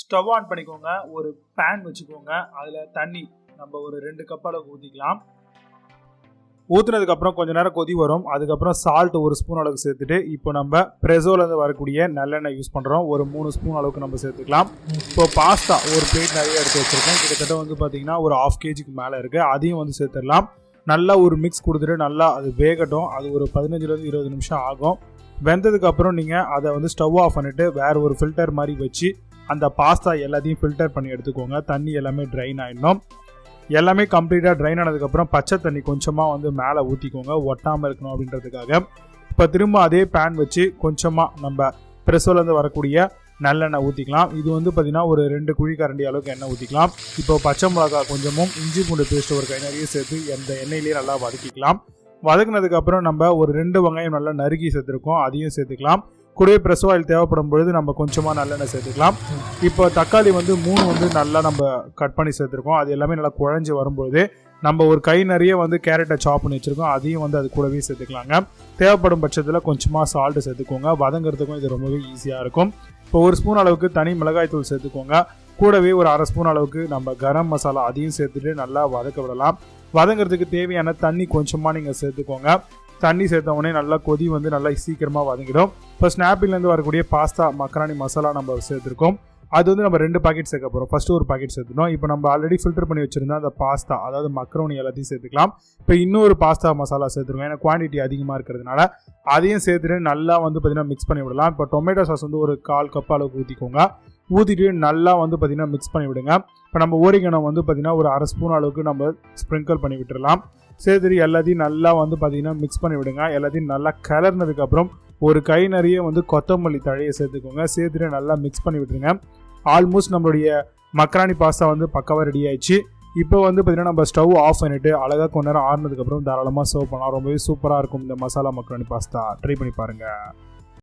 Stove on பண்ணிக்கோங்க. ஒரு pan வச்சுக்கோங்க. அதில் தண்ணி நம்ம ஒரு 2 கப் அளவுக்கு ஊற்றிக்கலாம். ஊற்றுனதுக்கப்புறம் கொஞ்சம் நேரம் கொதி வரும். அதுக்கப்புறம் சால்ட் 1 ஸ்பூன் அளவுக்கு சேர்த்துட்டு இப்போ நம்ம ப்ரெசோலேருந்து வரக்கூடிய நல்லெண்ணெய் யூஸ் பண்ணுறோம். ஒரு 3 ஸ்பூன் அளவுக்கு நம்ம சேர்த்துக்கலாம். இப்போ பாஸ்தா ஒரு பிளேட் நிறைய எடுத்து வச்சுருக்கேன். கிட்டத்தட்ட வந்து பார்த்திங்கன்னா ஒரு 1/2 kgக்கு மேலே இருக்குது. அதையும் வந்து சேர்த்துடலாம். நல்லா ஒரு மிக்ஸ் கொடுத்துட்டு நல்லா அது வேகட்டும். அது ஒரு 15 20 நிமிஷம் ஆகும். வெந்ததுக்கப்புறம் நீங்கள் அதை வந்து ஸ்டவ் ஆஃப் பண்ணிவிட்டு வேறு ஒரு ஃபில்டர் மாதிரி வச்சு அந்த பாஸ்தா எல்லாத்தையும் ஃபில்டர் பண்ணி எடுத்துக்கோங்க. தண்ணி எல்லாமே ட்ரைன் ஆகிடணும். எல்லாமே கம்ப்ளீட்டாக ட்ரைன் ஆனதுக்கப்புறம் பச்சை தண்ணி கொஞ்சமாக வந்து மேலே ஊற்றிக்கோங்க, ஒட்டாமல் இருக்கணும் அப்படின்றதுக்காக. இப்போ திரும்ப அதே பேன் வச்சு கொஞ்சமாக நம்ம ப்ரெஸ்ஸோலேருந்து வரக்கூடிய நல்லெண்ணெய் ஊற்றிக்கலாம். இது வந்து பார்த்திங்கன்னா ஒரு 2 குழிக்கரண்டி அளவுக்கு எண்ணெய் ஊற்றிக்கலாம். இப்போ பச்சை மிளகா கொஞ்சமும் இஞ்சி பூண்டு பேஸ்ட் ஒரு கை நிறைய சேர்த்து அந்த எண்ணெயிலேயே நல்லா வதக்கிக்கலாம். வதக்குனதுக்கப்புறம் நம்ம ஒரு 2 வெங்காயம் நல்லா நறுக்கி சேர்த்துருக்கோம், அதையும் சேர்த்துக்கலாம். கூடவே ப்ரெஸ் ஆயில் தேவைப்படும் பொழுது நம்ம கொஞ்சமாக நல்லெண்ணெய் சேர்த்துக்கலாம். இப்போ தக்காளி வந்து 3 வந்து நல்லா நம்ம கட் பண்ணி சேர்த்துருக்கோம். அது எல்லாமே நல்லா குழஞ்சி வரும்போது நம்ம ஒரு கை நிறைய வந்து கேரட்டை சாப் பண்ணி வச்சுருக்கோம், அதையும் வந்து அது கூடவே சேர்த்துக்கலாங்க. தேவைப்படும் பட்சத்தில் கொஞ்சமாக சால்ட்டு சேர்த்துக்கோங்க. வதங்கிறதுக்கும் இது ரொம்பவே ஈஸியாக இருக்கும். இப்போ 1 ஸ்பூன் அளவுக்கு தனி மிளகாய் தூள் சேர்த்துக்கோங்க. கூடவே ஒரு 1/2 ஸ்பூன் அளவுக்கு நம்ம கரம் மசாலா அதையும் சேர்த்துட்டு நல்லா வதக்க விடலாம். வதங்கிறதுக்கு தேவையான தண்ணி கொஞ்சமாக நீங்கள் சேர்த்துக்கோங்க. தண்ணி சேர்த்த உடனே நல்லா கொதி வந்து நல்லா சீக்கிரமாக வதங்கிடும். இப்போ ஸ்னாப்பிலேருந்து வரக்கூடிய பாஸ்தா மக்ரானி மசாலா நம்ம சேர்த்துருக்கோம். அது வந்து நம்ம 2 பாக்கெட் சேர்க்க போகிறோம். ஃபஸ்ட்டு ஒரு பாக்கெட் சேர்த்துட்டோம். இப்போ நம்ம ஆல்ரெடி ஃபில்டர் பண்ணி வச்சுருந்தா அந்த பாஸ்தா அதாவது மக்ரோனி எல்லாத்தையும் சேர்த்துக்கலாம். இப்போ இன்னொரு பாஸ்தா மசாலா சேர்த்துருக்கோம். ஏன்னா குவான்டிட்டி அதிகமாக இருக்கிறதுனால அதையும் சேர்த்துட்டு நல்லா வந்து பார்த்திங்கன்னா மிக்ஸ் பண்ணி விடலாம். இப்போ டொமேட்டோ சாஸ் வந்து ஒரு 1/4 கப் அளவுக்கு ஊற்றிக்கோங்க. ஊற்றிட்டு நல்லா வந்து பார்த்திங்கன்னா மிக்ஸ் பண்ணி விடுங்க. இப்போ நம்ம ஓரிகனோ வந்து பார்த்திங்கன்னா ஒரு 1/2 ஸ்பூன் அளவுக்கு நம்ம ஸ்ப்ரிங்கிள் பண்ணி விட்டுடலாம். சேர்த்துட்டு எல்லாத்தையும் நல்லா வந்து பார்த்திங்கன்னா மிக்ஸ் பண்ணி விடுங்க. எல்லாத்தையும் நல்லா கலர்னதுக்கப்புறம் ஒரு கை நிறைய வந்து கொத்தமல்லி தழையை சேர்த்துக்கோங்க. சேர்த்துட்டு நல்லா மிக்ஸ் பண்ணி விட்டுருங்க. ஆல்மோஸ்ட் நம்மளுடைய மக்ரானி பாஸ்தா வந்து பக்காவாக ரெடி ஆயிடுச்சு. இப்போ வந்து பார்த்திங்கன்னா நம்ம ஸ்டவ் ஆஃப் பண்ணிவிட்டு அழகாக கொஞ்ச நேரம் ஆறுனதுக்கப்புறம் தாராளமாக சர்வ் பண்ணலாம். ரொம்பவே சூப்பராக இருக்கும் இந்த மசாலா மக்ரானி பாஸ்தா. ட்ரை பண்ணி பாருங்கள்.